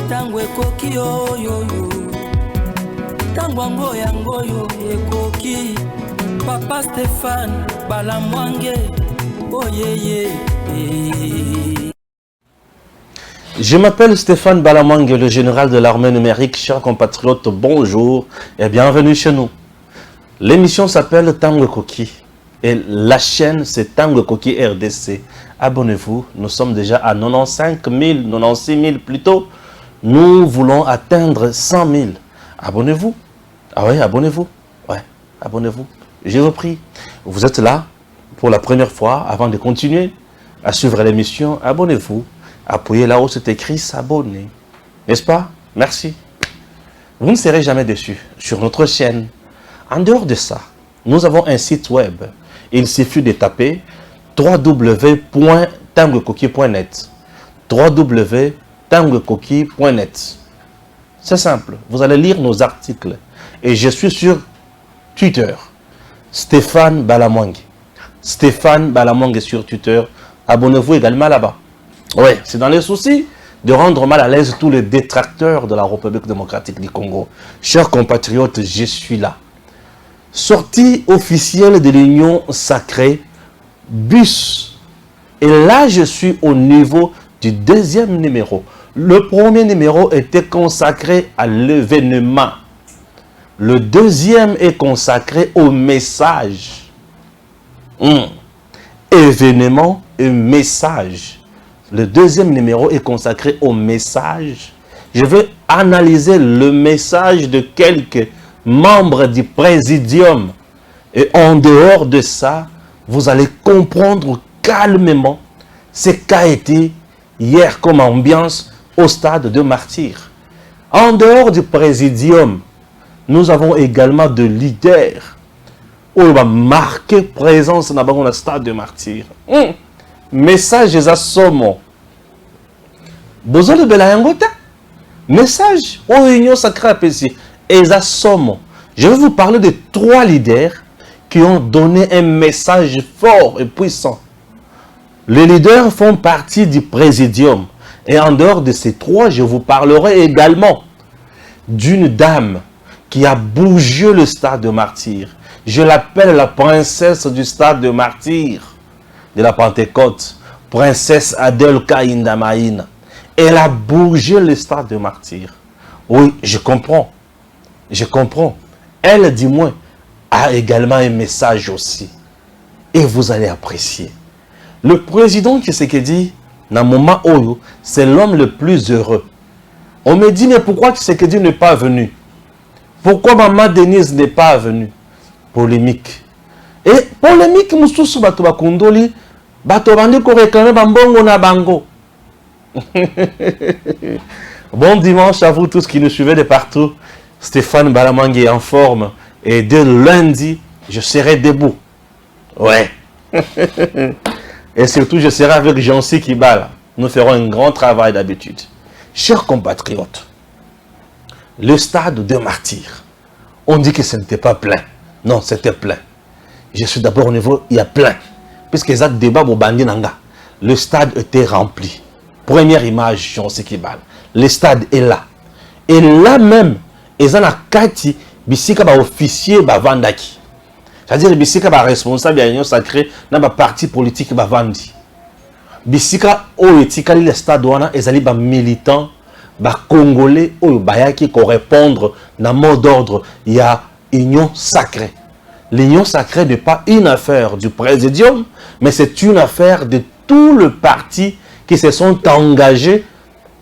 tango ekoki oyo tango yango ekoki Papa Stéphane Balamwange oyeye. Je m'appelle Stéphane Balamwange, le général de l'armée numérique. Chers compatriotes, bonjour et bienvenue chez nous. L'émission s'appelle Tango Koki et la chaîne c'est Tango Koki RDC. Abonnez-vous, nous sommes déjà à 95 000, 96 000 plutôt. Nous voulons atteindre 100 000. Abonnez-vous. Ah oui, abonnez-vous. Ouais, abonnez-vous. Je vous prie. Vous êtes là pour la première fois. Avant de continuer à suivre l'émission, abonnez-vous. Appuyez là où c'est écrit s'abonner. N'est-ce pas? Merci. Vous ne serez jamais déçus sur notre chaîne. En dehors de ça, nous avons un site web. Il suffit de taper www.tangokoki.net www.tangokoki.net. C'est simple. Vous allez lire nos articles. Et je suis sur Twitter. Stéphane Balamwange. Stéphane Balamwange sur Twitter. Abonnez-vous également là-bas. Oui, c'est dans les soucis de rendre mal à l'aise tous les détracteurs de la République démocratique du Congo. Chers compatriotes, je suis là. Sortie officielle de l'Union sacrée, BUS. Et là, je suis au niveau du deuxième numéro. Le premier numéro était consacré à l'événement. Le deuxième est consacré au message. Événement et message. Le deuxième numéro est consacré au message. Je vais analyser le message de quelques membres du présidium. Et en dehors de ça, vous allez comprendre calmement ce qu'a été hier comme ambiance au stade de Martyrs. En dehors du présidium, nous avons également de leaders. On va marquer présence dans le stade de Martyrs. Message à Somo. Besoin de Belayangota. Message aux réunions sacrées à Pessi. Eza Somo. Je vais vous parler de 3 leaders qui ont donné un message fort et puissant. Les leaders font partie du présidium. Et en dehors de ces 3, je vous parlerai également d'une dame qui a bougé le stade de Martyrs. Je l'appelle la princesse du stade de Martyrs de la Pentecôte. Princesse Adelka Indamaïna. Elle a bougé le stade de Martyrs. Oui, je comprends. Je comprends. Elle, du moins, a également un message aussi. Et vous allez apprécier. Le président Tshisekedi, dans le moment où c'est l'homme le plus heureux. On me dit, mais pourquoi Tshisekedi n'est pas venu? Pourquoi Maman Denise n'est pas venue? Polémique. Et polémique, Moussoussou Batoba Kondoli, Batobandi ko réclamer Bambongo na Bango. Bon dimanche à vous tous qui nous suivez de partout. Stéphane Balamwange est en forme. Et dès lundi, je serai debout. Ouais. Et surtout, je serai avec Jancy Kibala. Nous ferons un grand travail d'habitude. Chers compatriotes, le stade de Martyrs, on dit que ce n'était pas plein. Non, c'était plein. Je suis d'abord au niveau, il y a plein. Puisque les débat au Bandinanga, le stade était rempli. Première image, Jancy Kibala. Le stade est là. Et là même, ils ont la kati, bisika ba officier ba vandaki. C'est-à-dire bisika ba responsable de l'union sacrée dans ba parti politique ba vandi. Bisika o etikali le stade wana ezali ba militant ba congolais o bayaki ko répondre dans mot d'ordre, il y a union sacrée. L'union sacrée n'est pas une affaire du présidium, mais c'est une affaire de tout le parti qui se sont engagés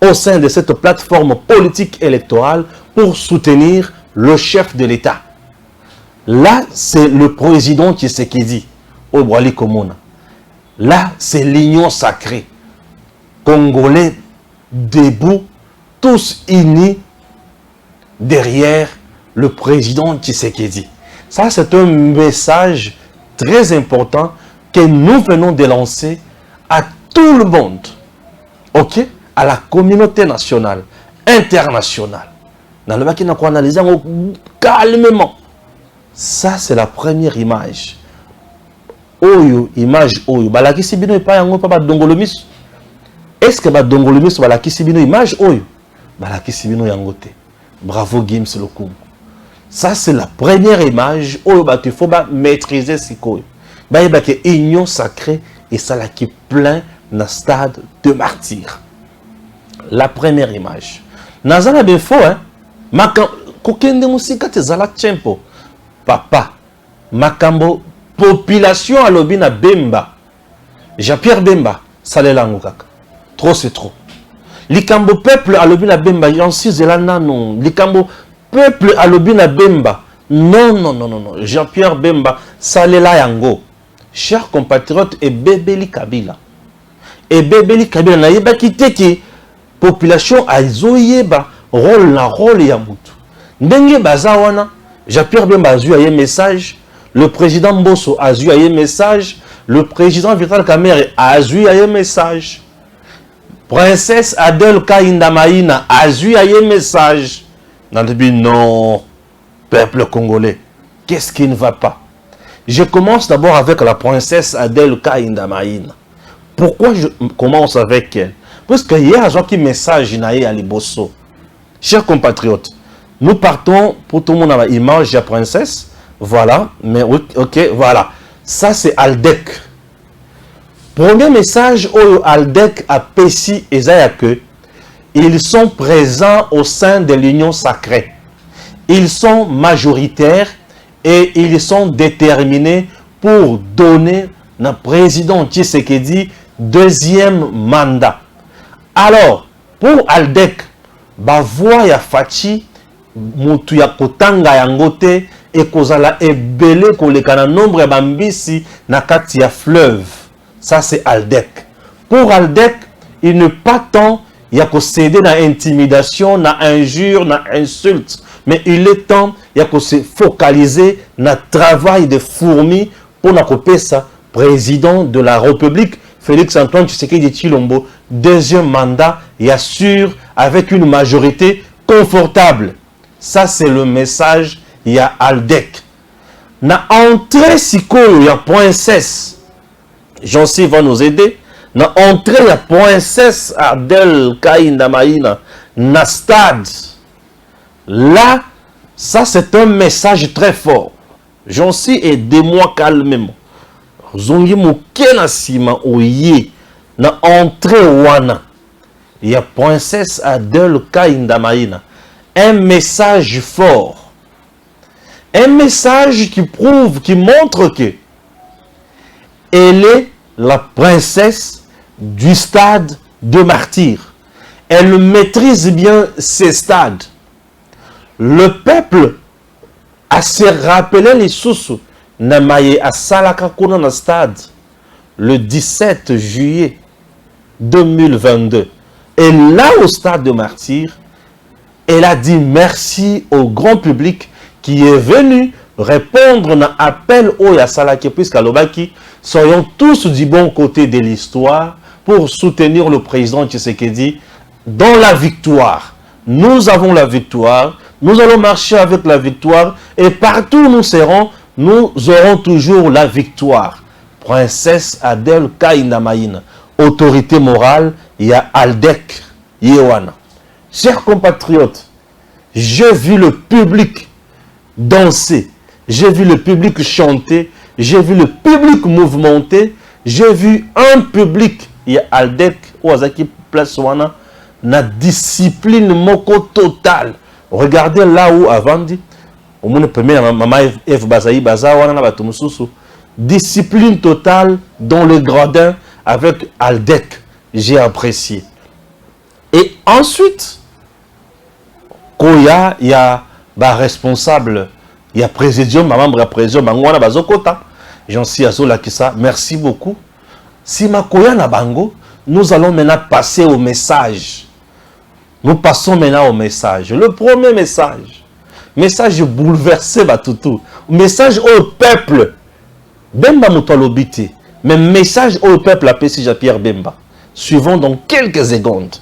au sein de cette plateforme politique électorale pour soutenir le chef de l'État. Là, c'est le président Tshisekedi, Obwali Komona. Là, c'est l'union sacrée. Congolais debout, tous unis derrière le président Tshisekedi. Ça, c'est un message très important que nous venons de lancer à tout le monde. Ok? À la communauté nationale, internationale. Dans le bac, on analyse calmement. Ça, c'est la première image. Oyo, image oyo. Balaki sibino pas yango pa dongolomis. Est-ce que ba dongolomis balaki sibino image oyo? balakisi bino yango te. Bravo Gims Lokumu. Ça c'est la première image où il faut maîtriser sikoyo. Il y a une union sacrée et ça là qui est plein dans le stade de martyr. La première image. Nazala befo hein. Kokende musika te zala tempo. Papa. Makambo population à l'obina Bemba. Jean-Pierre Bemba. Salelango kaka. Trop c'est trop. Likambo peuple à l'obina Bemba. Yansi zelana non. Likambo peuple à l'obina Bemba. Non, non, non, non, non. Jean-Pierre Bemba. Salela yango. Chers compatriotes et Bébéli Kabila. Et Bébéli Kabila na yeba kiteki. Population a zoyeba. Rôle na rôle ya mutu. Ndenge bazawana. Jean-Pierre Bemba a eu un message. Le président Mbosso a eu un message. Le président Vital Kamerhe a eu un message. Princesse Adel Kaindamaïna a eu un message. Non, peuple congolais, qu'est-ce qui ne va pas? Je commence d'abord avec la princesse Adel Kaindamaïna. Pourquoi je commence avec elle? Parce qu'il y a un message à Liboso. Chers compatriotes, nous partons pour tout le monde avec l'image de la princesse. Voilà, mais ok, voilà. Ça c'est Aldec. Premier message au Aldec à Pessi et Zayake. Ils sont présents au sein de l'union sacrée. Ils sont majoritaires et ils sont déterminés pour donner le président Tshisekedi deuxième mandat. Alors, pour Aldec, ba voix ya Fachi, mutu ya kotanga yangote, et kozala ebele kolekana nombre ya bambisi na kati ya fleuve. Ça c'est Aldec. Pour Aldec, il n'est pas temps il y a céder na intimidation, na injure, na insulte, mais il est temps il y a se focaliser na travail de fourmi pour na ça président de la République Félix Antoine Tshisekedi Tshilombo deuxième mandat et assure avec une majorité confortable. Ça c'est le message il y a Aldec. Na entrée sikoyo ya princesse. Jancy va nous aider. Na entrée ya princesse Adel Kaindamaïna na stade. Là, ça c'est un message très fort. Jancy aidez-moi calmement. Zongi mokena sima oye na entrée wana. Il y a princesse Adel Kaindamaïna. Un message fort. Un message qui prouve, qui montre que elle est la princesse du stade de martyr. Elle maîtrise bien ces stades. Le peuple a se rappelé les sous Namaye à Salakakuna na stade le 17 juillet 2022. Et là au stade de martyr, elle a dit merci au grand public qui est venu répondre à l'appel au Yasalaki, puisqu'à l'Obaki, soyons tous du bon côté de l'histoire pour soutenir le président Tshisekedi dans la victoire. Nous avons la victoire, nous allons marcher avec la victoire et partout où nous serons, nous aurons toujours la victoire. Princesse Adel Kaindamaïna, autorité morale, il y a Aldec Yewana. Chers compatriotes, j'ai vu le public danser, j'ai vu le public chanter, j'ai vu le public mouvementer, j'ai vu un public, il y a Aldec, Ouazaki Place Wana, na discipline moko totale. Regardez là où avant dit, au monde premier, maman F Bazaï Baza, Wana na batumususu, discipline totale dans le gradin avec Aldec, j'ai apprécié. Et ensuite, Koya, il y a responsable, il y a présidium, membre de présidium, Mangwana Bazokota, Jancy Azola Kissa, merci beaucoup. Si Makoya na Bango, nous allons maintenant passer au message. Nous passons maintenant au message. Le premier message bouleversé Batutu, message au peuple. Bemba Moutolobiti, mais message au peuple appelé Jean-Pierre Bemba. Suivons dans quelques secondes.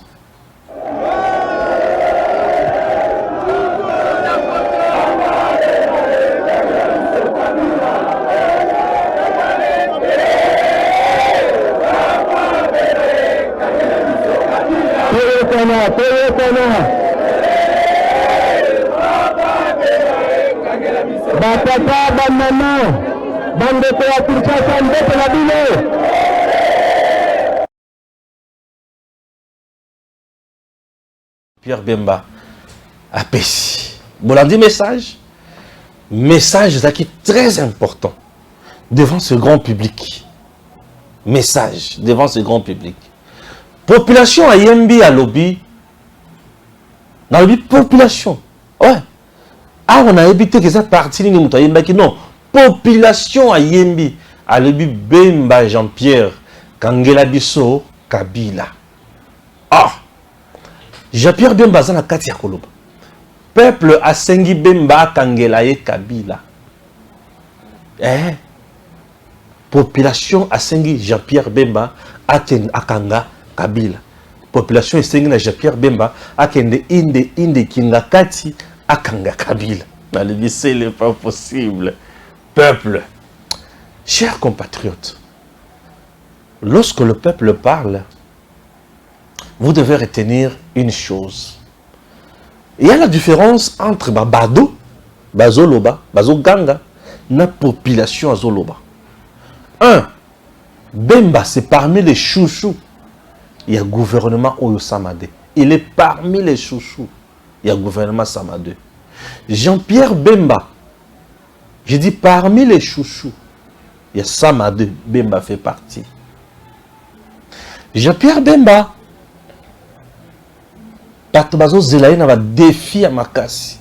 Batata, banana, bande de la Kinshasa, de la ville. Pierre Bemba a Pessi. Bolandi message. Message qui est très important devant ce grand public. Message devant ce grand public. Population à Yembi à lobby. Dans le population. Ouais. Ah, on a évité que ça partie non. Population à Yembi à lobby Bemba Jean-Pierre Kangela Bisso Kabila. Ah. Jean-Pierre Bemba zana kati ya koloba. Peuple a sengi Bemba Kangela et Kabila. Population a sengi Jean-Pierre Bemba Akanga Kabila. Population a sengi na Jean-Pierre Bemba Akende inde kinga kati Akanga Kabila. Ce n'est pas possible. Peuple, chers compatriotes, lorsque le peuple parle, vous devez retenir une chose. Il y a la différence entre Bado, Bazoloba, Bazoganga, la population Azoloba. Bemba, c'est parmi les chouchous. Il y a le gouvernement Oyo Samade. Il est parmi les chouchous. Il y a le gouvernement Samade. Jean-Pierre Bemba, je dis parmi les chouchous. Il y a Samade, Bemba fait partie. Jean-Pierre Bemba, bato bazo zelaye na ba défi à makasi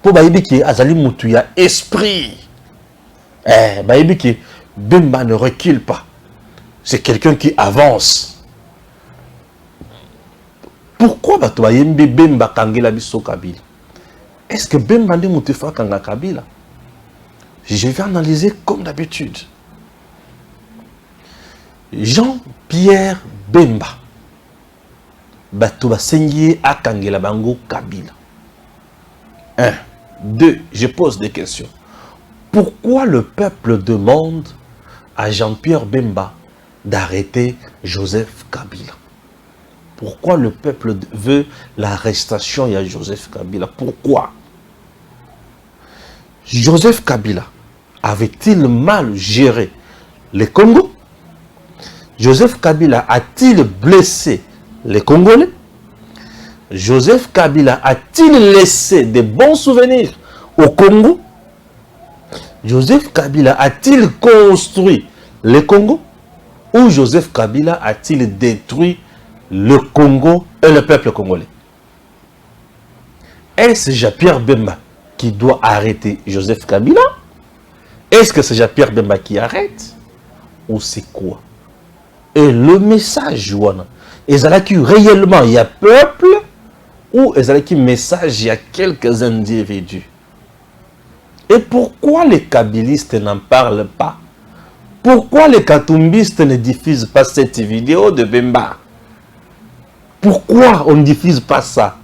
po bayibi ki azali mutu ya esprit bayibi ki Bemba ne recule pas, c'est quelqu'un qui avance. Pourquoi bato bayembi Bemba Kangela Bisso Kabila? Est-ce que Bemba ndi mutu fa kanga Kabila? Je vais analyser comme d'habitude. Jean-Pierre Bemba bato basengi akangela bango Kabila. 1. 2. Je pose des questions. Pourquoi le peuple demande à Jean-Pierre Bemba d'arrêter Joseph Kabila? Pourquoi le peuple veut l'arrestation de Joseph Kabila? Pourquoi? Joseph Kabila avait-il mal géré le Congo? Joseph Kabila a-t-il blessé les Congolais? Joseph Kabila a-t-il laissé de bons souvenirs au Congo? Joseph Kabila a-t-il construit le Congo? Ou Joseph Kabila a-t-il détruit le Congo et le peuple congolais? Est-ce Jean-Pierre Bemba qui doit arrêter Joseph Kabila? Est-ce que c'est Jean-Pierre Bemba qui arrête? Ou c'est quoi? Et le message, est-ce que réellement il y a peuple? Ou est-ce que message il y a quelques individus? Et pourquoi les kabylistes n'en parlent pas? Pourquoi les katumbistes ne diffusent pas cette vidéo de Bemba? Pourquoi on ne diffuse pas ça?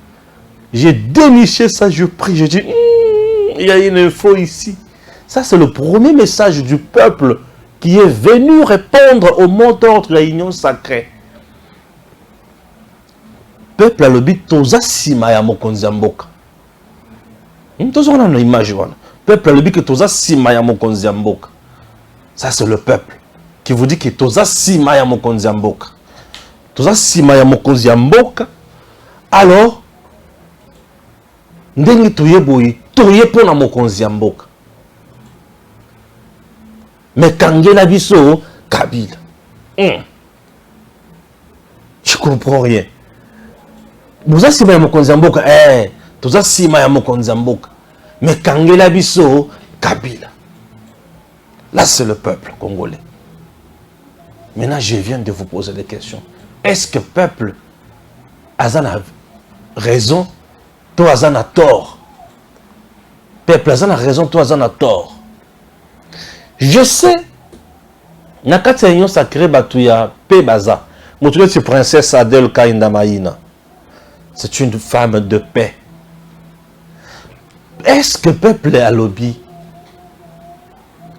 J'ai déniché ça, je prie, je dis, il y a une info ici. Ça, c'est le premier message du peuple qui est venu répondre au mot d'ordre de la réunion sacrée. Peuple a le but toza sima ya mokonzi ya mboka. Toza on a une image wana. Peuple a le but que toza sima ya mokonzi ya mboka. Ça c'est le peuple qui vous dit que toza sima ya mokonzi ya mboka. Toza sima ya mokonzi ya mboka. Alors ndenge toyeboyi toye pona mokonzi ya mboka. Mais Kangela Bisso Kabila. Je comprends rien. Toza sima ya mokonzi ya mboka, toza sima ya mokonzi ya mboka. Mais Kangela Bisso Kabila. Là, c'est le peuple congolais. Maintenant, je viens de vous poser des questions. Est-ce que le peuple a raison, toi a tort? Peuple a raison, toi a tort. Je sais, Nakati Union Sacrée Batouya Pebaza, Moutouye c'est princesse Adèle Kainda Maïna. C'est une femme de paix. Est-ce que le peuple est à lobby?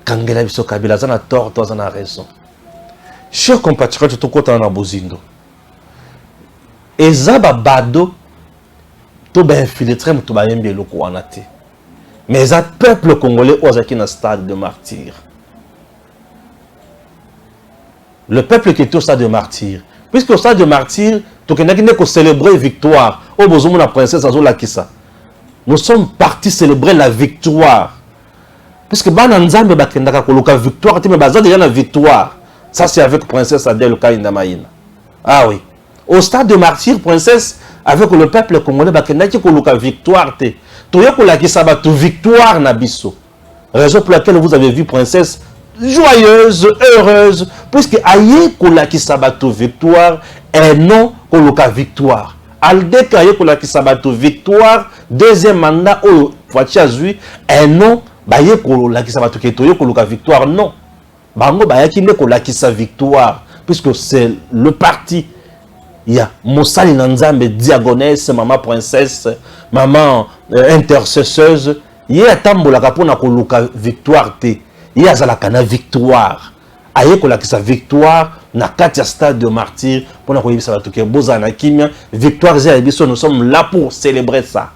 Kangela Bisso Kabila, ça a tort, toi ça a raison. Chers compatriotes, tout côté en Abozindo. Ezaba Bado, tout bien infiltré, tout bien bien loko anate. Mais un peuple congolais qui est dans stade de martyr. Le peuple qui est au stade de martyr. Puisque au stade de martyr, tu as célébrer victoire. Oh, bonjour, la princesse Azola Kissa. Nous sommes partis célébrer la victoire. Puisque Bananzambe Bakendaka Koloka victoire, tu me bases déjà la victoire. Ça, c'est avec princesse Adèle Kaindamaïna. Ah oui. Au stade de martyr, princesse, avec le peuple congolais, Bakendaki Koloka victoire. Tu as que victoire Nabiso. Raison pour laquelle vous avez vu princesse joyeuse, heureuse, puisque aïe kolaki sabato victoire et non koloka victoire. Alde kaye kolaki sabato victoire, deuxième mandat au Fatiazui et non baye kolaki sabato ketoyo koloka victoire non. Bango bayaki ne kolaki sa victoire puisque c'est le parti. Il y a Moussali Nanzambe diagonesse, maman princesse, maman intercesseuse. Il y a tambola kapona koloka victoire te. Il y a la victoire. Aye ko la sa victoire na katia stade de martyr pour na koyebisa bato ke bozana kimia victoire za biso nous sommes là pour célébrer ça.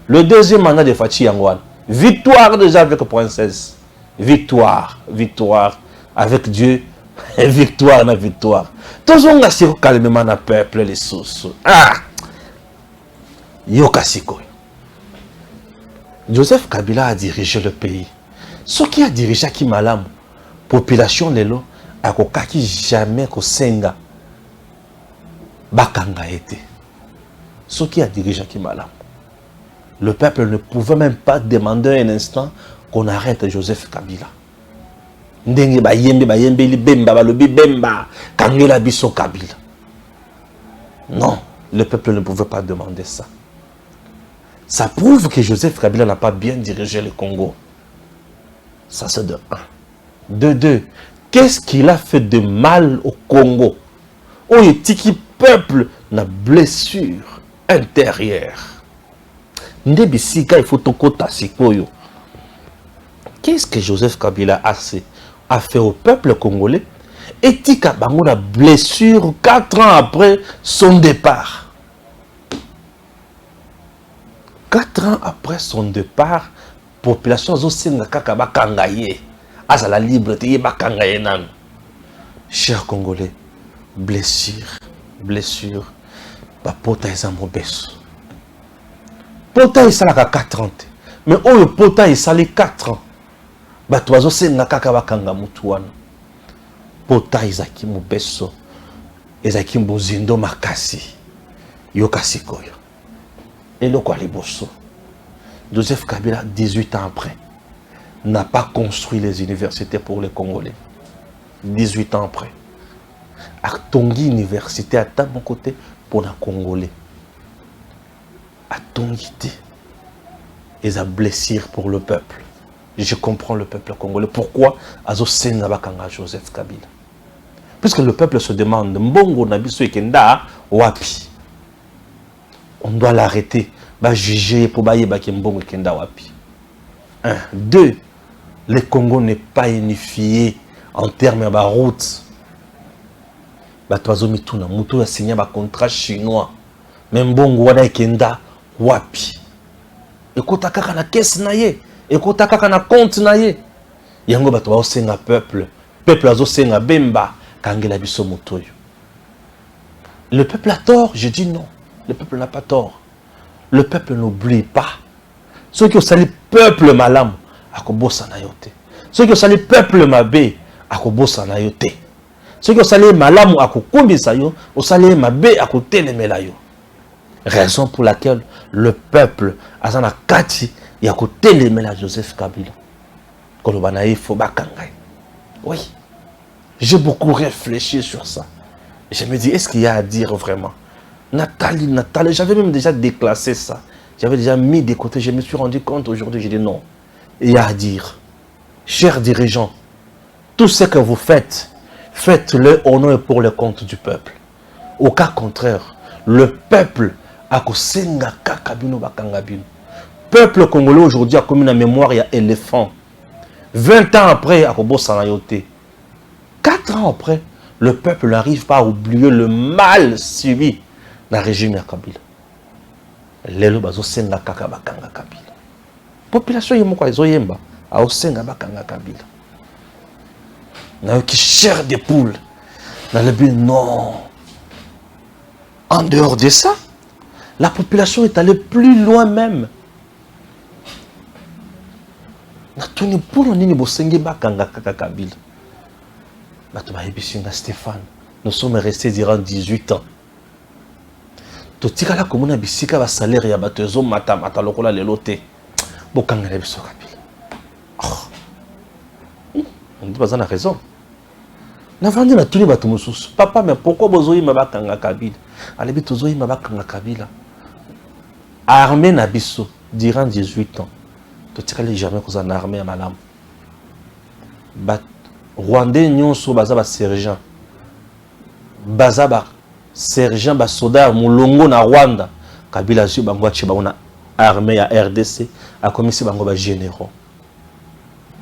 Le deuxième mandat de Fachi Yangwan. Victoire déjà avec princesse. Victoire, victoire avec Dieu. Victoire na victoire. Tous on a si calmement na peuple les sous. Ah. Yokasiko. Joseph Kabila a dirigé le pays. Ce qui a dirigé qui malam, population lelo, a kokaki jamais ko senga, bakanga été. Ce qui a dirigé qui malam. Le peuple ne pouvait même pas demander un instant qu'on arrête Joseph Kabila. Ndenge ba yembe li bemba balobi bemba kangela biso Kabila. Non, le peuple ne pouvait pas demander ça. Ça prouve que Joseph Kabila n'a pas bien dirigé le Congo. Ça c'est de 1. De 2. Qu'est-ce qu'il a fait de mal au Congo? Où est-il qui peuple na blessure intérieure? Ndebisika il faut tokota sikoyo. Qu'est-ce que Joseph Kabila a fait au peuple congolais? Et tika bango na blessure 4 ans après son départ. 4 ans après son départ, population zosenga kaka bakangaye azala libre te bakangaye nan. Chers Congolais, blessure bapota eza mobeso. Pota esalaka 4 ans te. Mais oyo pota esali 4 ans. Bato bazosenga kaka bakanga mutu wana. Pota ezaki mobeso. Ezaki mbozindo makasi. Yokasi koyo. Eloko aliboso. Joseph Kabila, 18 ans après, n'a pas construit les universités pour les Congolais. 18 ans après. A Tongi Université à mon côté pour les Congolais. A Tongi, ils ont blessé pour le peuple. Je comprends le peuple congolais. Pourquoi Azo Senabakanga Joseph Kabila? Puisque le peuple se demande, Mbongo Nabiso Ekenda, Wapi. On doit l'arrêter. Juger pour bailler Mbongo Ekenda Wapi. 1. 2. Le Congo n'est pas unifié en termes de route. Batoazo mituna, mutu a signé un contrat chinois. Mais Mbongo wana Ekenda Wapi. Ekota kaka na caisse na ye. Ekota kaka na compte na ye. Yango bato ba osenga peuple. Peuple azo senga bemba kangela biso mutoyo. Le peuple a tort, je dis non. Le peuple n'a pas tort. Le peuple n'oublie pas. Ceux qui ont sali peuple malam, akobosa na yote. Ceux qui ont sali peuple mabe, akobosa na yote. Ceux qui ont sali malam, akokumbisa yo, ont sali mabe, akotelemela yo. Raison pour laquelle le peuple, azana kati, yakotelemela Joseph Kabila. Kolobana ifo bakangay. Oui. J'ai beaucoup réfléchi sur ça. Et je me dis, est-ce qu'il y a à dire vraiment? Nathalie, j'avais même déjà déclassé ça. J'avais déjà mis de côté. Je me suis rendu compte aujourd'hui, j'ai dit non. Il y a à dire. Chers dirigeants, tout ce que vous faites, faites-le au nom et pour le compte du peuple. Au cas contraire, le peuple a kosenga kakabino bakangabino. Peuple congolais aujourd'hui a commis la mémoire, il y a éléphant. 20 ans après, à Kobo-Sanayote. 4 ans après, le peuple n'arrive pas à oublier le mal subi dans le régime de Kabila. Lelo bazo senga kaka bakanga Kabila. population yemoko ezoyemba aosenga bakanga Kabila qui chair des poules dans le but. Non, en dehors de ça, la population est allée plus loin même. Stéphane, nous sommes restés durant 18 ans. Totika la commune bisika ba salaire ya batezo mata lokola lelote. Bokanga na biso Kabila. On dit pas ça, on a raison. Navandi na tuni bato mususu. Papa, mais pourquoi bozoyi mabakanga Kabila? Alebi tozoyi mabakanga Kabila. Armée na biso durant 18 ans. Totika les jamais qu'on a armée à malam. Bat Rwandais nyonso baza ba sergent. Baza ba sergent ba soda mulongo na Rwanda. Kabila zu bango achi ba na armée ya RDC a commissaire bango ba généraux.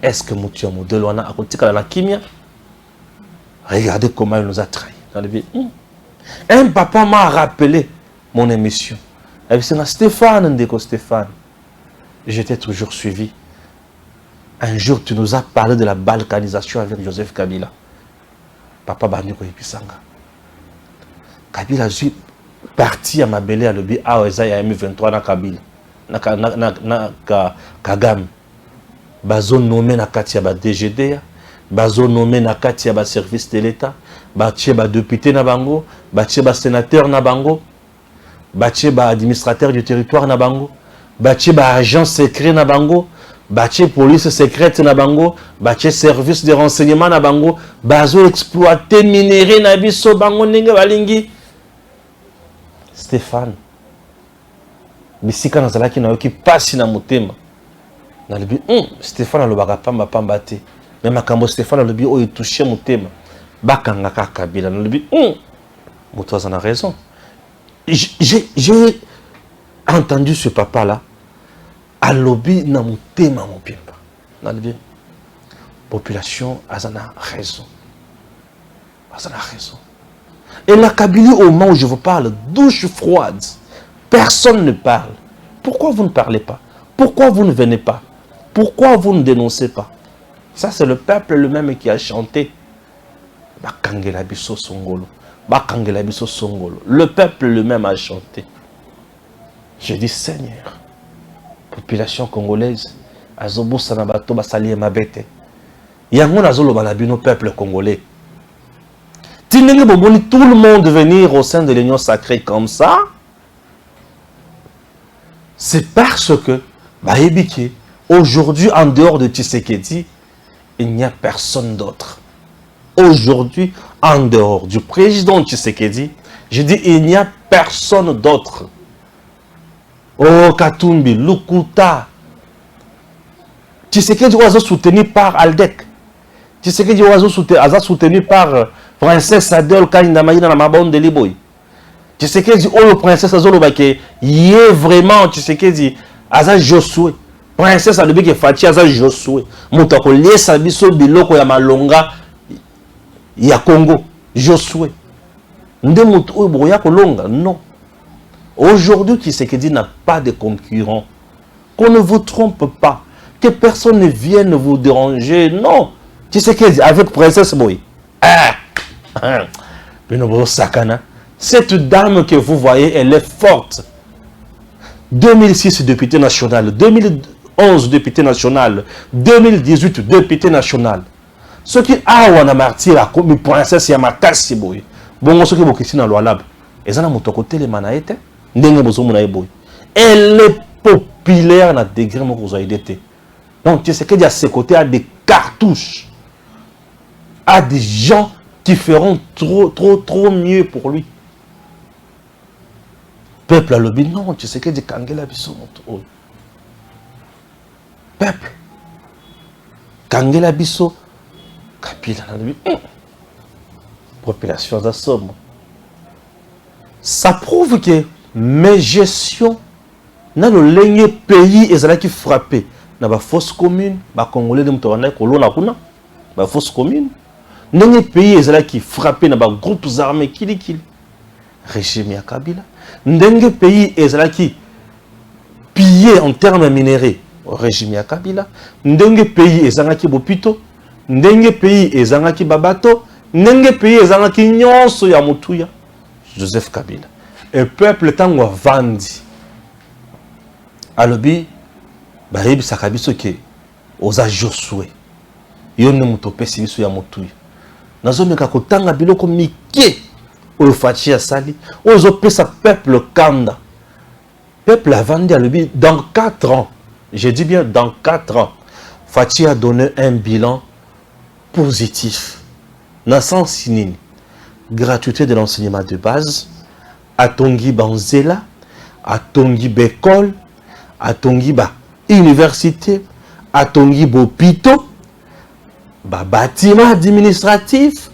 Est-ce que Moutia modèle wana akotika la kimia? Regardez comment il nous a trahis. Un papa m'a rappelé mon émission. Stéphane Ndeko Stéphane. J'étais toujours suivi. Un jour, tu nous as parlé de la balkanisation avec Joseph Kabila. Papa Baniko Episanga. Kabila est parti à Mabele à l'objet à M23 na Kabila. Na Kagame. Bazo nommé na Katia ba DGD. Bazo nommé na Katia ba service de l'État. Baché ba député na bango. Baché ba sénateur na bango. Baché ba administrateur du territoire na bango. Baché ba agent secret na bango. Baché police secrète na bango. Baché service de renseignement na bango. Bazo exploité minerai na biso bango ndenge balingi. Stéphane. Bisika na zalaki na yoki pasi na motema. Na lebi Stéphane alobaka pamba pamba te. Mais makambo Stéphane alobi oyo touché motema. Bakanga ka Kabila na lebi moto a raison. J'ai entendu ce papa là. Alobi na motema mopimba. Na lebi population azana raison. Azana raison. Et la Kabylie, au moment où je vous parle, douche froide. Personne ne parle. Pourquoi vous ne parlez pas? Pourquoi vous ne venez pas? Pourquoi vous ne dénoncez pas? Ça, c'est le peuple lui-même qui a chanté. Bakangela biso songolo. Bakangela biso songolo. Le peuple lui-même a chanté. Je dis, Seigneur, population congolaise, azobo sanabato basali mabete. Yango nazolo balabino peuple congolais. Tout le monde venir au sein de l'union sacrée comme ça, c'est parce que, aujourd'hui, en dehors de Tshisekedi, il n'y a personne d'autre. Aujourd'hui, en dehors du président Tshisekedi, je dis, il n'y a personne d'autre. Oh, Katumbi, Lukuta. Tshisekedi est soutenu par Aldec. Tshisekedi est soutenu par Princesse Adol Kanindamaïna na mabonde liboy. Tshisekedi le princesse Azolobake, il est vraiment Tshisekedi Aza Josué. Princesse Adobeke Fati Aza Josué. Moutako liesa biso biloko ya malonga ya Congo. Josué. Nde mutu oyo boya kolonga, non. Aujourd'hui, Tshisekedi n'a pas de concurrent. Qu'on ne vous trompe pas. Que personne ne vienne vous déranger. Non. Tshisekedi avec Princesse Boy. Cette dame que vous voyez, elle est forte. 2006, député national. 2011, député national. 2018, député national. Ce qui a un martyr, comme princesse Yamakasi Boy. Bon, ce qui est question dans l'Oualab. Et ça n'a pas côté les manaïtes. Elle est populaire dans des degré que vous avez été. Donc, tu sais qu'il y a ce côté à des cartouches. À des gens qui feront trop mieux pour lui. Peuple a le but, non, tu sais que des Kangela Bisso. Peuple. Kangela Bisso. Kabila a le but. Population d'assomme. Ça prouve que mes gestions dans le ligne pays et ça qui frappé. Dans la fausse commune, les Congolais de Moutourana, la fausse commune. Dans les pays qui frappent dans les groupes armés qui régime à Kabila. Dans les pays qui pillent en termes minéraux au régime ya Kabila, ndenge pays ezangaki bopito, ndenge pays ezangaki babato, ndenge pays ezangaki nyonso ya mutuya Joseph Kabila. Et peuple tango vandi alobi bayebi sakabiso ke oza Josué yone mutopesi biso ya mutuya nazomeka kotanga biloko mike oyo Fachi asali ozo pesa peuple kanda peuple avandi alobi dans 4 ans, je dis bien dans 4 ans, Fachi a donné un bilan positif na sens nini gratuité de l'enseignement de base, atongi banzela, atongi bekol, atongi ba université, atongi bopito, ba bâtiment administratif,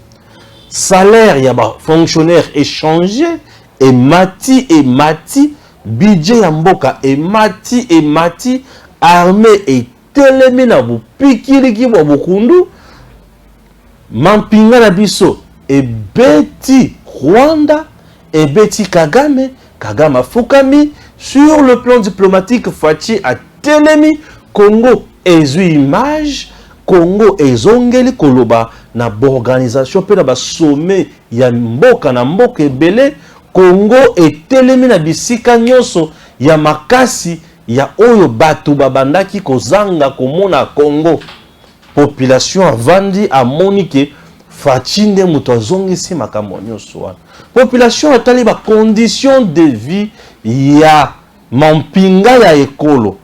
salaire ya ba fonctionnaire échangé, et mati, budget ya mboka et mati, armée et telemi na bopikiliki bo bokundu, mampinga na biso et beti Rwanda et beti Kagame Fukami sur le plan diplomatique. Fachi a telemi Congo ezui image, Congo ezongeli koloba na organisation pe na ba sommet ya mboka na mboka ebele. Congo etelemi na bisika nyonso ya makasi ya oyo batu babandaki kozanga komona Congo. Population avandi amoni ke Fachi nde muto azongisi makambo nyonso wana. Population atali ba condition de vie ya mampinga ya ekolo.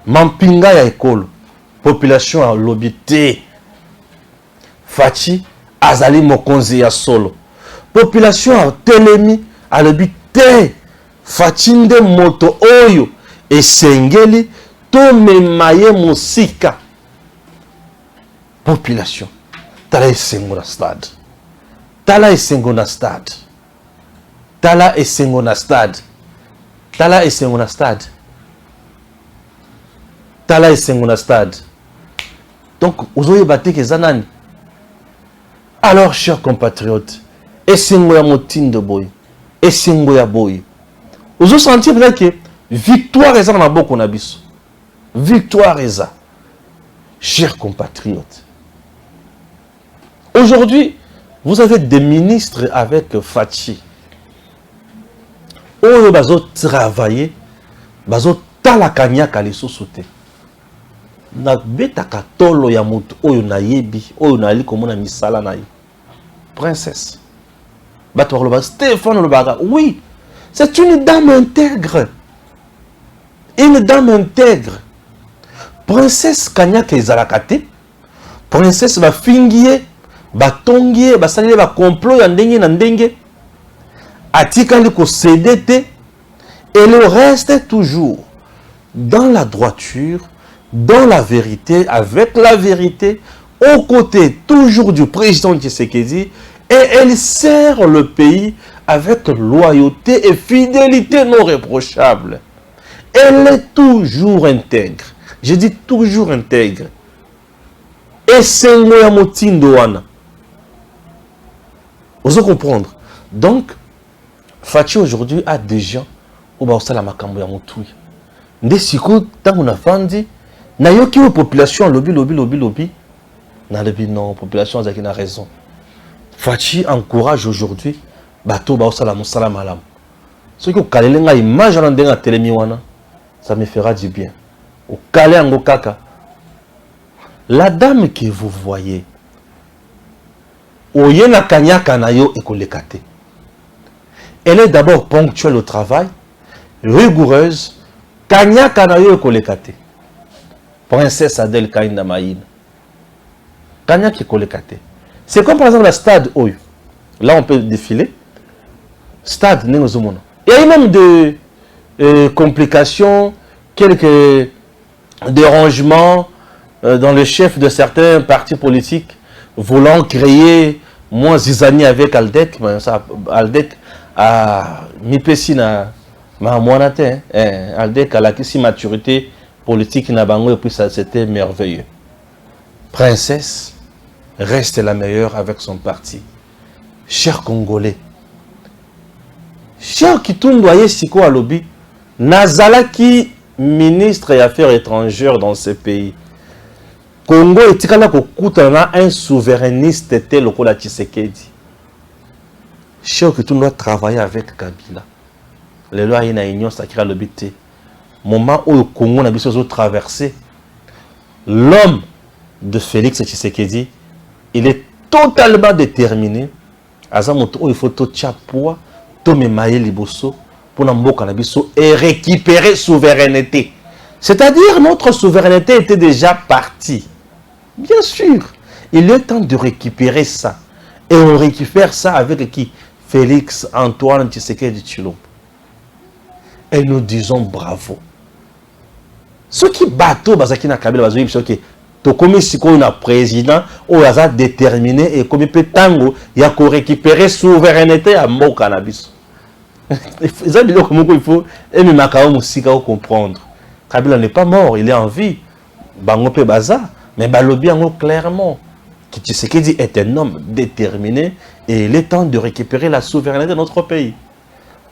Mampinga ya ekolo. Population alobi te. Fachi azali mokonzi ya solo. Population atelemi alobi te. Fachi nde moto oyo esengeli to memaye musika. Population. Tala esengo na stade. Tala esengo na stade. Tala esengo na stade. Tala esengo na stade. Tala esengo na stade. Donc, ozoye bateke zanani. Alors, chers compatriotes, esengo ya motindo boy. Esengo ya boy. Ozo sentir que victoire eza na boko na biso. Victoire eza. Chers compatriotes. Aujourd'hui, vous avez des ministres avec Fachi. Oyo bazo travailler, bazo talakanyaka lisusu te. Na betaka tolo ya mutu oyo na yebi, oyo na ali komona misala na ye. Princesse. Bato ba Stéphane Lobaga. Oui, c'est une dame intègre. Une dame intègre. Princesse Kanyaka ezalakate. Princesse ba fingiye batongie basalile ba complot ya ndenge na ndenge atikali ko cédé et le reste toujours dans la droiture, dans la vérité, avec la vérité, aux côtés toujours du président Tshisekedi, et elle sert le pays avec loyauté et fidélité non réprochable. Elle est toujours intègre. Je dis toujours intègre. Et c'est le motindo wana. Vous comprendre. Donc, Fachi aujourd'hui a des gens où va la makambo ya mutui. Nde siko tango na fandi na yoki o population lobby. Na lobby non, population zaki na raison. Fachi encourage aujourd'hui bato ba osala musala malam. Ce que kalelenga image na ndenga telemi wana, ça me fera du bien. Au kale ango kaka. La dame que vous voyez, oyena kanyaka na yo ekolekate. Elle est d'abord ponctuelle au travail, rigoureuse, kanyaka na yo ekolekate. Princesse Adèle Kainda Maïna. Kanyaka ekolekate. C'est comme par exemple la stade Oyo. Là on peut défiler. Stade Nengozomono. Il y a eu même de complications, quelques dérangements dans le chef de certains partis politiques voulant créer moins zizani avec Aldec. Aldec a mipesi na mamonate. Aldec a la maturité politique na bango et puis ça c'était merveilleux. Princesse reste la meilleure avec son parti. Chers Congolais, chers Kitundu aye siko alobi, nazalaki ministre des Affaires étrangères dans ce pays. Congo est un souverainiste tel que la Tshisekedi. Je sais que tu dois travailler avec Kabila. Les lois y a une union sacrée à l'obité. Moment où le Congo n'a pas traversé, l'homme de Félix Tshisekedi, il est totalement déterminé. Il faut tout chapeau, tout mémailler liboso pour et récupérer souveraineté. C'est-à-dire notre souveraineté était déjà partie. Bien sûr, il est temps de récupérer ça. Et on récupère ça avec qui? Félix Antoine Tshisekedi Tshilombo. Et nous disons bravo. Ceux qui battent Bazaki na Kabila Bazouib, c'est que tu comme si on a président ou a déterminé et comme peut tango, il y a qu'on récupérer souveraineté à mon cannabis. Il faut et même Makao Moussika comprendre. Kabila n'est pas mort, il est en vie. Bango pe baza, mais balobi ango clairement. Tshisekedi est un homme déterminé et il est temps de récupérer la souveraineté de notre pays.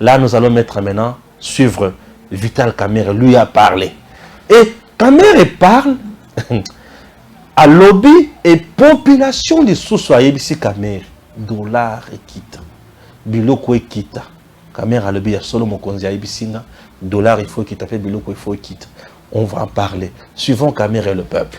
Là, nous allons mettre maintenant, suivre Vital Kamerhe, lui a parlé. Et Kamerhe parle à lobby et population de sous-soyez ici Kamerhe. Dollar et kita. Biloko et kita. Kamerhe a lobby à solo mon konzi ibisinga. Dollar il faut qu'il fait biloko il faut qu'il quitte. On va en parler. Suivons Kamerhe et le peuple.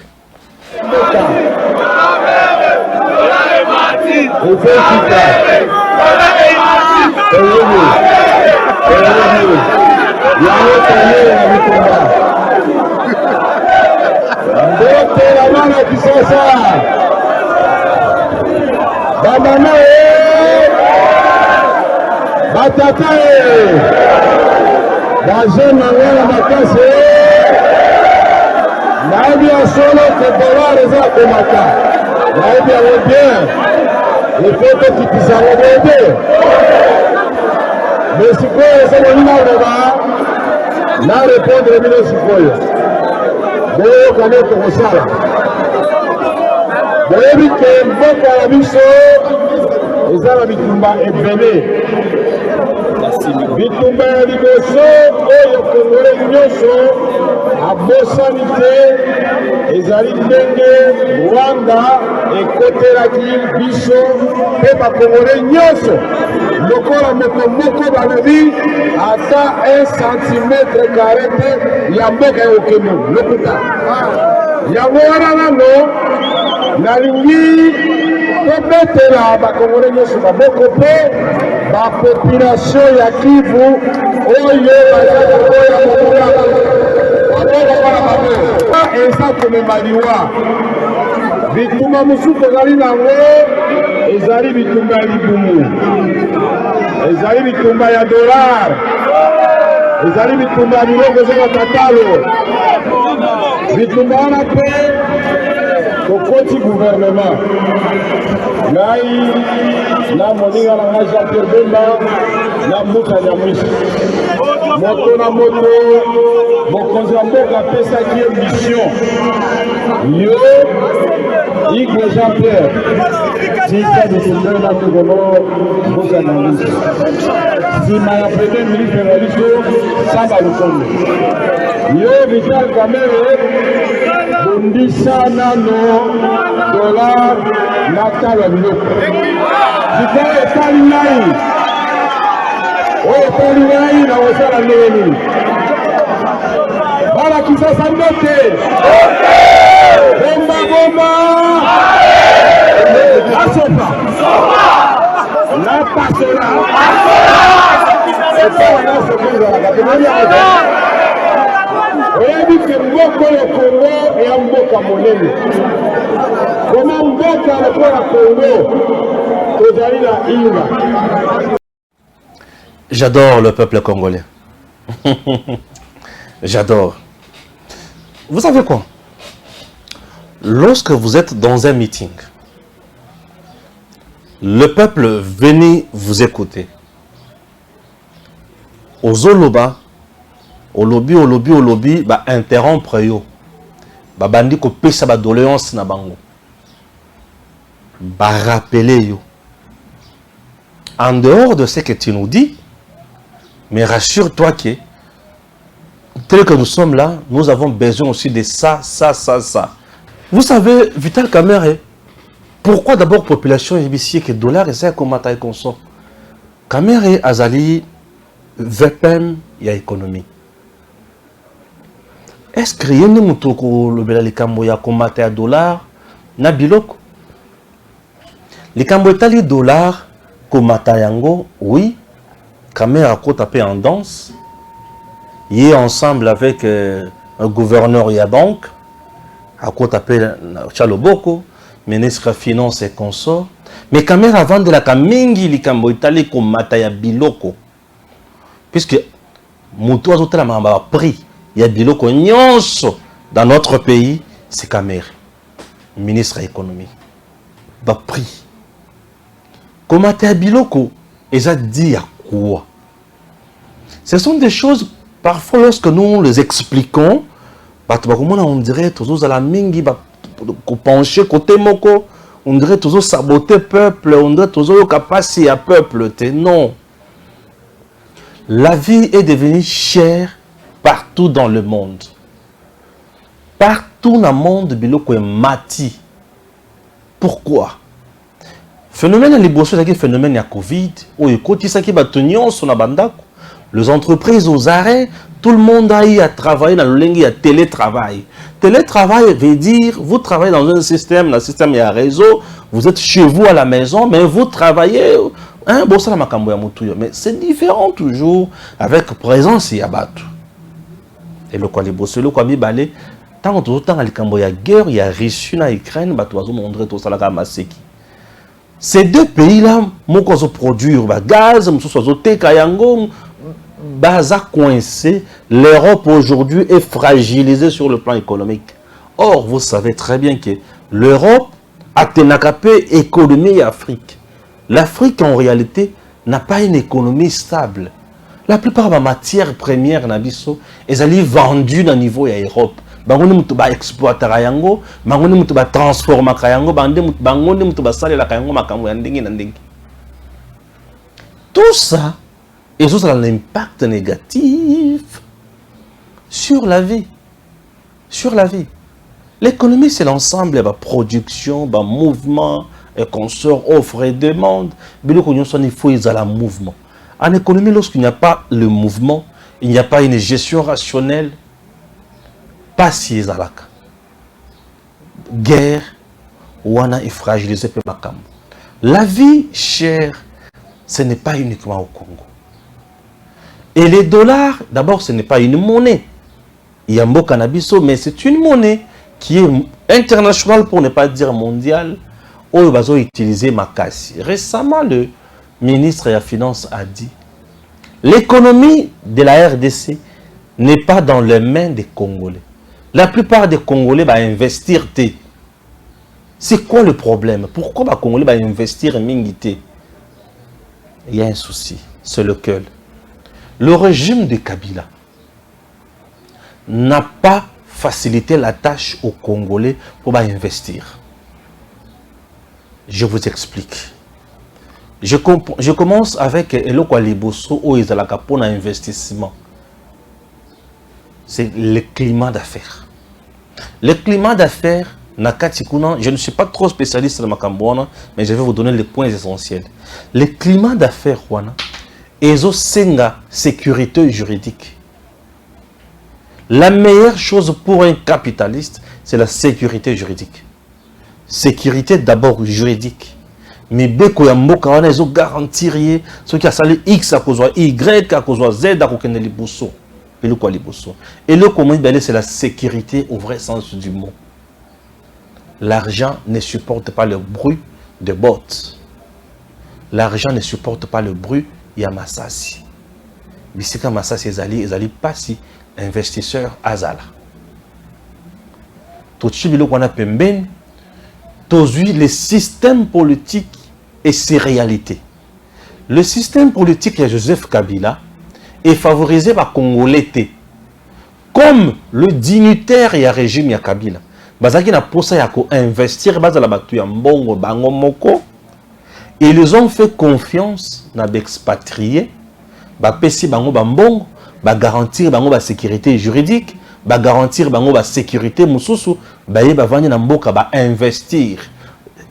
Il faut que tu puisses arrêter. Mais si vous avez une heure, là, répondre au milieu, si vous voyez comment ça. Vous voyez que beaucoup à la mission, les Arabes est belé. Bitumba ya liboso oyo Congolais nyonso abosanite ezali ndenge Rwanda ekotelaki biso mpe bakongolais nyonso lokola moto moko balobi ata 1 cm² te ya mboka ya okemo lokuta yango wana nano nalingi tobetela bakongolais nyonso maboko mpe bapopulation ya Kivu oyo bazakoya mokolaka bakokopana babe eza komema liwa bitumba mosusu ezali nango ezali bitumba ya libumu ezali bitumba ya dollar ezali bitumba ya biloko ezokata talo bitumba wana mpe tokoti gouvernement ngai na moninga na ngai Jean-Pierre Bemba na mbuka Nyamwisi moto na moto mokonzi ya mboka apesaki ye mission yo Igwe Jean-Pierre tika bisindele na tokomo mbuka Nyamwisi nsima ya premier ministre na biso Samba Lukonde yo Vital Kamerhe bundisa nano dollar na talo ya biloko sikoyo etali ngai oyo etali ngai na kosala ndenge nini balakisasa ndote bombabomba asopa na pasola epawanasokenzalaka temoniaka oyebi ke mboka oyo Kongo eya mboka monene koma mboka lokola Kongo tozali na inga. J'adore le peuple congolais. J'adore. Vous savez quoi? Lorsque vous êtes dans un meeting, le peuple venez vous écouter. Ozoloba, au lobby, bah interrompre yo. Bah bandi ko pesa ba doléance na bango. Bah rappeler yo. En dehors de ce que tu nous dis, mais rassure-toi que tel que nous sommes là, nous avons besoin aussi de ça. Vous savez, Vital Kamerhe, pourquoi d'abord population ici que dollar et ça comme taille consomme? Kamerhe azali VPN ya économie. Est-ce que rien ne mutoko le bela likambo ya komata ya dollar na biloko? Likambo etali dollar komata yango, oui. Kamerhe a ko tapé en danse. Il est ensemble avec un gouverneur ya banque. A ko tapé Chaloboko, ministre finance et consort. Mais Kamerhe avant de la kamingi likambo etali komata ya biloko. Puisque mutu azotala mamba prix ya biloko nyonso dans notre pays, c'est Kamerhe, ministre de l'économie. Ba prix. Comment t'es biloko? Et ça dit à quoi? Ce sont des choses, parfois lorsque nous les expliquons, on dirait toujours à la mingi, pencher côté moko, on dirait toujours saboter peuple, on dirait toujours capacité à peuple. Non. La vie est devenue chère partout dans le monde. Partout dans le monde, biloko est mati. Pourquoi? Phénomène à l'ébauche, c'est un phénomène à Covid, où il y a les entreprises aux arrêts, tout le monde a eu à travailler dans le lingue, il y a télétravail. Télétravail veut dire, vous travaillez dans un système, le système est un réseau, vous êtes chez vous à la maison, mais vous travaillez. Hein, bon, ça, mais c'est différent toujours avec présence et abattu. Et le quoi les bosses, le quoi mi balé, tant que temps il y a guerre, il y a Russie en Ukraine, bah toi montrer tout ça la maseki. Ces deux pays-là, moko zo produire gaz, mso zo te kayango, baza coincé. L'Europe aujourd'hui est fragilisée sur le plan économique. Or, vous savez très bien que l'Europe a tenakapé économie Afrique. L'Afrique, en réalité, n'a pas une économie stable. La plupart des matières premières, elles allaient vendues dans le niveau de l'Europe. Bango mutu ba exploiter yango, bango mutu ba transformer yango, bango mutu ba salela yango makambo ya ndenge na ndenge. Tout ça, et ça a un impact négatif sur la vie. Sur la vie. L'économie, c'est l'ensemble de la production, de mouvement, et qu'on sort, offre et demande. Mais il faut y avoir un mouvement. En économie, lorsqu'il n'y a pas le mouvement, il n'y a pas une gestion rationnelle, pas si ezalaka. Guerre, wana est fragilisé par makambo. La vie chère, ce n'est pas uniquement au Congo. Et les dollars, d'abord, ce n'est pas une monnaie. Il y a un cannabiso, mais c'est une monnaie qui est internationale, pour ne pas dire mondiale, où ils vont utiliser Makassi. Récemment, le ministre de la Finance a dit l'économie de la RDC n'est pas dans les mains des Congolais. La plupart des Congolais vont investir. C'est quoi le problème? Pourquoi les Congolais vont investir mingité? Il y a un souci, c'est lequel? Le régime de Kabila n'a pas facilité la tâche aux Congolais pour investir. Je vous explique. Je commence avec Eloko Liboso où ils ont un investissement. C'est le climat d'affaires. Le climat d'affaires, je ne suis pas trop spécialiste dans ma cambouana, mais je vais vous donner les points essentiels. Le climat d'affaires, ils ont une sécurité juridique. La meilleure chose pour un capitaliste, c'est la sécurité juridique. Sécurité d'abord juridique. Mais beko ya mboka wana ezo garantir ce qui a sali X à cause Y à cause Z à cause de liboso. Et le quoi liboso. Et le comment c'est la sécurité au vrai sens du mot. L'argent ne supporte pas le bruit de bottes. L'argent ne supporte pas le bruit Yamasasi. Bisika Masasi ezali pas si investisseur azala. Tout ce qu'on a pemben, le système politique et ses réalités. Le système politique de Joseph Kabila est favorisé par Congolais. Comme le dignitaire et le régime de Kabila. Bazaki na posa ya ko investir bazala batu ya mbongo bango moko. Ils ont fait confiance na expatriés. Ba pesi bango ba mbongo ba garantir bango ba sécurité juridique, ba garantir bango ba sécurité mususu, ba ye ba vandi na mboka ba investir.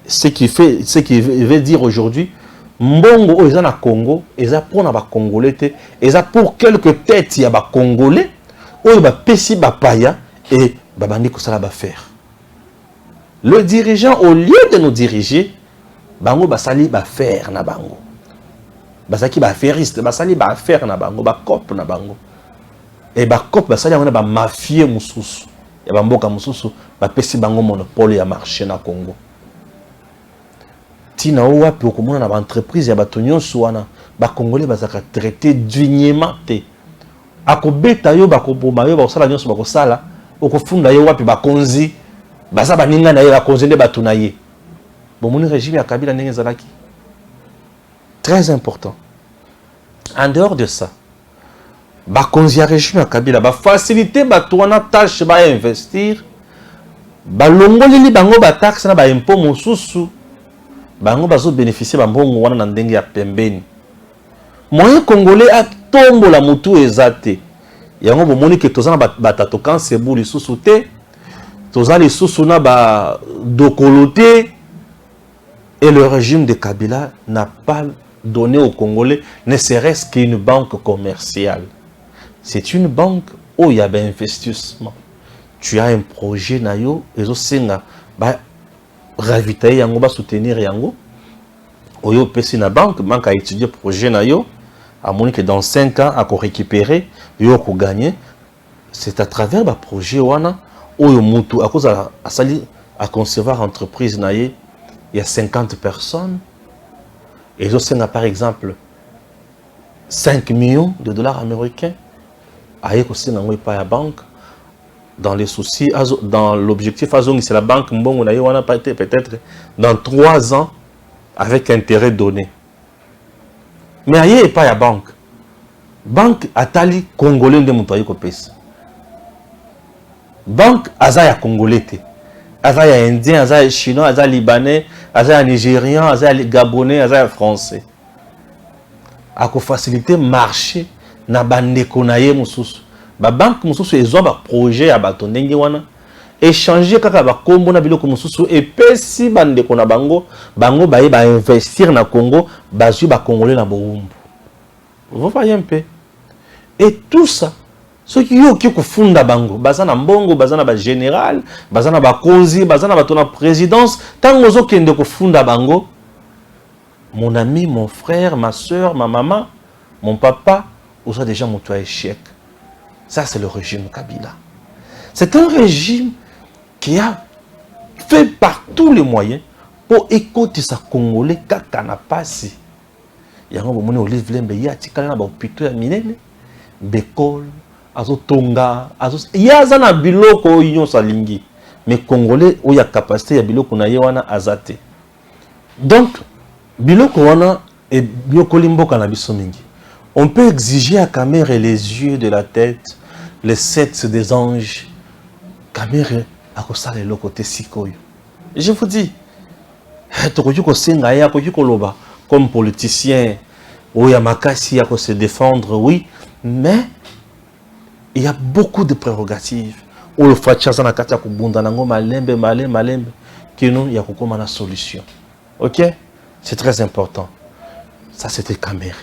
Ce qui veut dire aujourd'hui mbongo oyo eza na Congo, eza pour na ba congolais te, eza pour quelques têtes ya ba congolais oyo ba pesi ba paya et ba bandi ko sala ba faire. Le dirigeant au lieu de nous diriger, bango ba sali ba faire na bango. Basaki ba affairiste, basali ba affaire na bango, ba cop na bango. Et ba cop basali ngona ba mafie mususu. Ya ba mboka mususu ba pesi bango monopole ya marché na Congo. Tina owa pe okomona na ba entreprise ya bato nyonso wana ba congolais bazaka traité dignement te. Akobeta yo bakoboma yo bakosala nyonso bakosala, okofunda yo wapi bakonzi, baza baninga na ye bakonzi nde bato na ye. Bomoni régime ya Kabila ndenge ezalaki. Très important. En dehors de ça, bakonzi ya régime ya Kabila ba faciliter bato wana tâche ba investir, ba longoleli bango ba taxe na ba impôt mosusu, bango bazo bénéficier ba mbongo wana na ndenge ya pembeni. Moyen congolais a tombo la mutu ezate. Yango bomoni ke tozana batato kan sebu lisusu te, tozana lisusu na ba dokolote, et le régime de Kabila n'a pas donné aux Congolais ne serait-ce qu'une banque commerciale. C'est une banque où il y a un investissement. Tu as un projet nayo, et aussi ba ravitailler yango, ba soutenir yango. Oyo pesi na banque a étudié projet nayo, à mon que dans 5 ans à récupérer, yo ko gagner. C'est à travers ba projet wana oyo mutu à cause à sali à concevoir entreprise naye. Il y a 50 personnes. Et ils ont par exemple 5 millions de dollars américains. Aïe, aussi dans la banque. Dans les soucis, dans l'objectif, c'est la banque. Bon, on a peut-être dans 3 ans avec intérêt donné. Mais aïe, pas la banque. Banque Atali Congolais de Moutaï Kopes. Banque Azaya Congolais. Azaya Indien, Azaya Chinois, Azaya Libanais, Azaya Nigérian, Azaya Gabonais, Azaya Français. A faciliter marché na bandeko na ye mususu. Ba banque mususu ezo ba projet ya bato ndenge wana. Échanger kaka ba kombo na biloko mususu et pesi bandeko na bango, bango ba ye ba investir na Congo, bazu ba congolais na boumbu. Vous voyez un peu. Et tout ça ceux qui ont funda bango, bazana mbongo, bazana ba général, bazana ba konzi, bazana ba tona présidence, tant ozo kende ko funda bango, mon ami, mon frère, ma soeur, ma maman, mon papa, osa déjà mon toi échec. Ça c'est le régime Kabila. C'est un régime qui a fait par tous les moyens pour écouter sa Congolais kaka na pasi. Yango bomoni Olive Lembe ya tikala na ba hôpital ya minene, bekol azotonga yaza na biloko oyo salingi mais congolais oya capacité ya biloko na ye wana azate. Donc biloko wana et biloko limboka na biso mingi. On peut exiger à Kamere les yeux de la tête, les 7 des anges. Kamere akosala le côté sikoyo. Je vous dis tokoki ko senga ya koki koloba comme politicien oya makasi ya ko se défendre, oui, mais il y a beaucoup de prérogatives. Ou le fachaza na kati ya kubunda nango malembe qui nous y a kokoma na solution. OK? C'est très important. Ça c'était Kamere.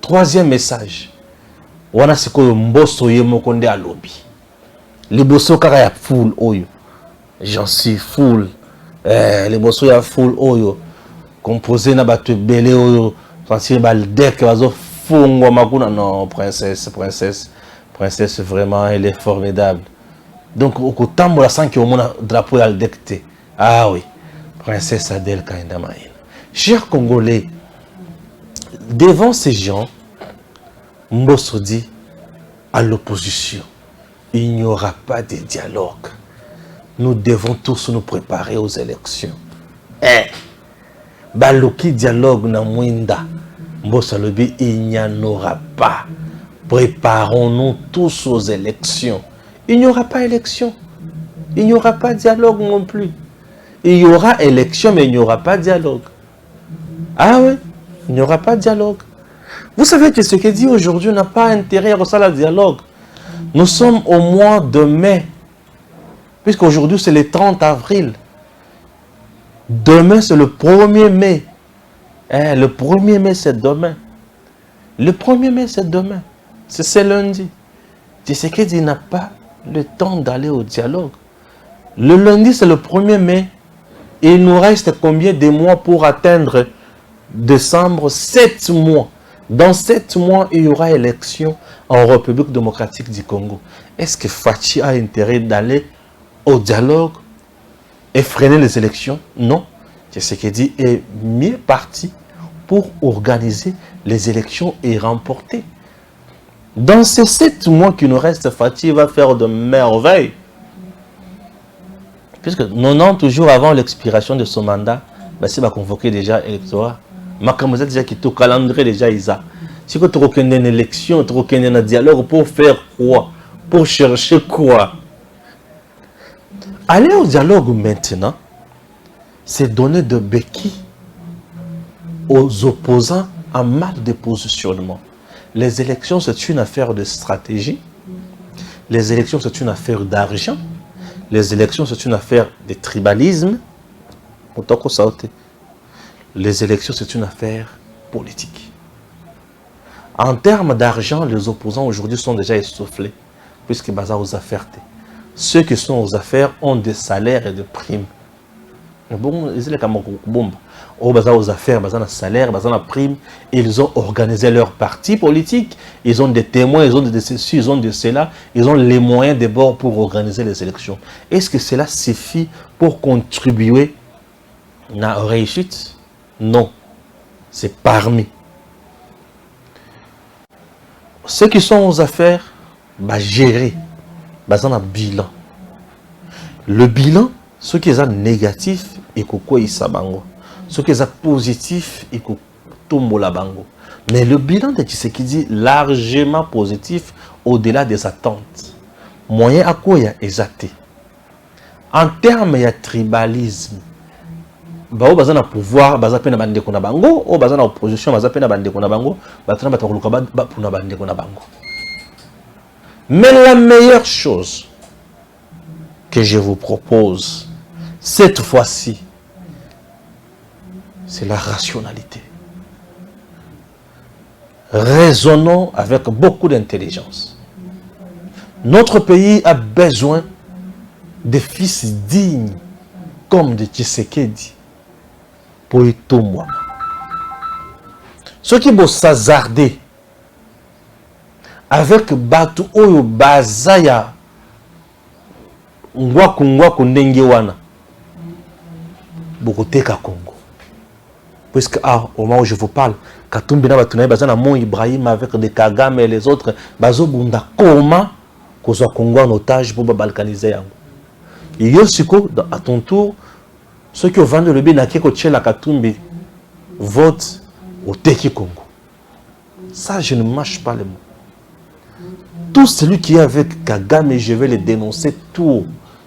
Troisième message. Wana sikoyo mboso ye moko nde alobi. Liboso kaka ya full oyo. J'en suis full. Liboso ya full oyo. Composé na batu belé oyo. Sentir baldek bazo fungwa makuna non princesse. Princesse, vraiment, elle est formidable. Donc, au Kotambo, la sang qui au monde drapeau à l'aldecté. Ah oui, princesse Adèle Kaindamaïn. Chers Congolais, devant ces gens, Mbosso dit à l'opposition, il n'y aura pas de dialogue. Nous devons tous nous préparer aux élections. Baloki dialogue na mwinda. Mbosso lobi, il n'y en aura pas. Préparons-nous tous aux élections. Il n'y aura pas élection. Il n'y aura pas dialogue non plus. Il y aura élection, mais il n'y aura pas dialogue. Ah oui, il n'y aura pas dialogue. Vous savez que ce qu'il dit aujourd'hui n'a pas intérêt à ça, le dialogue. Nous sommes au mois de mai, puisqu'aujourd'hui c'est le 30 avril. Demain c'est le 1er mai. Le 1er mai c'est demain. Le 1er mai c'est demain. C'est lundi. Tshisekedi n'a pas le temps d'aller au dialogue. Le lundi c'est le 1er mai. Et il nous reste combien de mois pour atteindre décembre? 7 mois. Dans 7 mois, il y aura élection en République démocratique du Congo. Est-ce que Fachi a intérêt d'aller au dialogue et freiner les élections? Non. Tshisekedi est mieux parti pour organiser les élections et remporter. Dans ces 7 mois qui nous restent, Fachi va faire de merveilles. Puisque 90 jours avant l'expiration de son mandat, il va convoquer déjà l'électorat. Makamouza déjà qui tout calendrier déjà Isa. Si tu as une élection, tu as un dialogue pour faire quoi? Pour chercher quoi? Aller au dialogue maintenant, c'est donner de béquilles aux opposants en mal de positionnement. Les élections, c'est une affaire de stratégie. Les élections, c'est une affaire d'argent. Les élections, c'est une affaire de tribalisme. Les élections, c'est une affaire politique. En termes d'argent, les opposants aujourd'hui sont déjà essoufflés, puisque basés aux affaires. Ceux qui sont aux affaires ont des salaires et des primes. Bon, ils sont basés aux affaires, basés dans salaire, basés dans primes. Ils ont organisé leur parti politique. Ils ont des témoins, ils ont de ceci, ils ont de cela. Ils ont les moyens de bord pour organiser les élections. Est-ce que cela suffit pour contribuer à la réussite? Non. C'est parmi. Ceux qui sont aux affaires, gérer, basés dans le bilan. Le bilan, ce qui est négatif, et quoi il bango. Ce qui est positif, et tombola bango. Mais le bilan de Tshisekedi largement positif au-delà des attentes. Moyen à quoi il y a exacté. En termes de tribalisme, bao baza na pouvoir baza pe na bande ko na bango o baza na opposition baza pe na bande ko na bango batana batoluka ba puna bande ko na bango. Mais la meilleure chose que je vous propose cette fois-ci, c'est la rationalité. Raisonnons avec beaucoup d'intelligence. Notre pays a besoin de fils dignes comme de Tshisekedi pour y tout moi. Ceux qui vont s'hasarder avec Batu Oyo Bazaya Ngwaku ndenge wana Bokoteka Congo. Puisque au moment où je vous parle, Katumbi na Batunaye Bazana Mon Ibrahim avec des Kagame et les autres, Bazo Bunda Koma Kozo Congo en otage pour balkaniser yango. Et Yosiko, à ton tour, ceux qui ont vendu le bien à la Katumbi votent au Teki Congo. Ça, je ne mâche pas les mots. Tout celui qui est avec Kagame, je vais le dénoncer tout.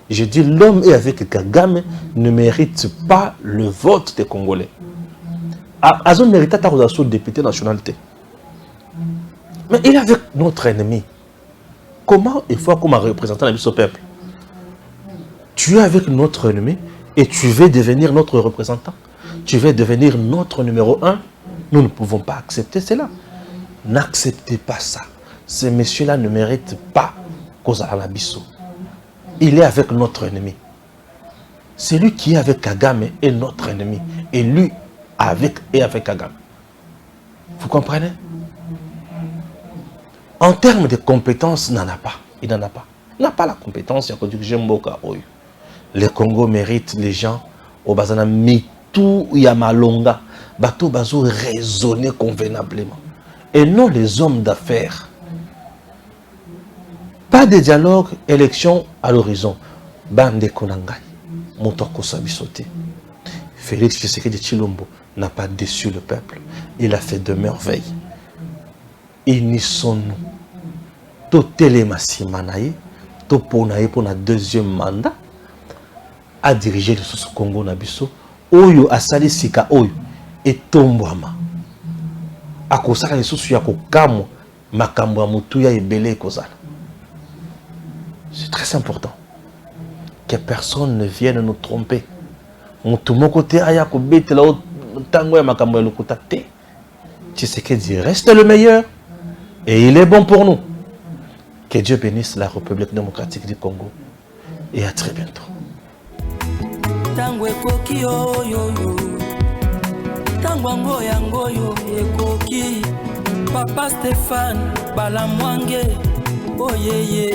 Je dis l'homme est avec Kagame ne mérite pas le vote des Congolais. Azon mérite ta relation de député nationalité. Mais il est avec notre ennemi. Comment il faut comme un représentant de ce peuple? Tu es avec notre ennemi et tu veux devenir notre représentant. Tu veux devenir notre numéro 1. Nous ne pouvons pas accepter cela. N'acceptez pas ça. Ce monsieur-là ne mérite pas cause à la bisso. Il est avec notre ennemi. Celui qui est avec Kagame est notre ennemi. Et lui avec Kagame. Vous comprenez? En termes de compétences, il n'en a pas. Il n'en a pas. Il n'a pas la compétence. Le Congo mérite les gens au Bazana Mitu Yamalonga. Bateau Bazo raisonner convenablement. Et non les hommes d'affaires. Pas de dialogue, élection à l'horizon. Bande Konangai. Motoko Sabisote. Félix Tshisekedi Tshilombo n'a pas déçu le peuple. Il a fait de merveilles. Unissons-nous. Totele Massimanaye. Toponaye pour notre deuxième mandat. A diriger le Congo Nabiso. Oyo Asali Sika Oyo. Et Tombouama. akosaka lisusu ya kokamwa makambo ya mutu ya ebele kozala. C'est très important que personne ne vienne nous tromper. Mutu moko te aya ko betela tango ya makambo ya lokuta te. Tshisekedi reste le meilleur et il est bon pour nous. Que Dieu bénisse la République démocratique du Congo et à très bientôt. Tango ekoki oyoyo, tango ngoyo ekoki, Papa Stéphane Balamwange, oyeye.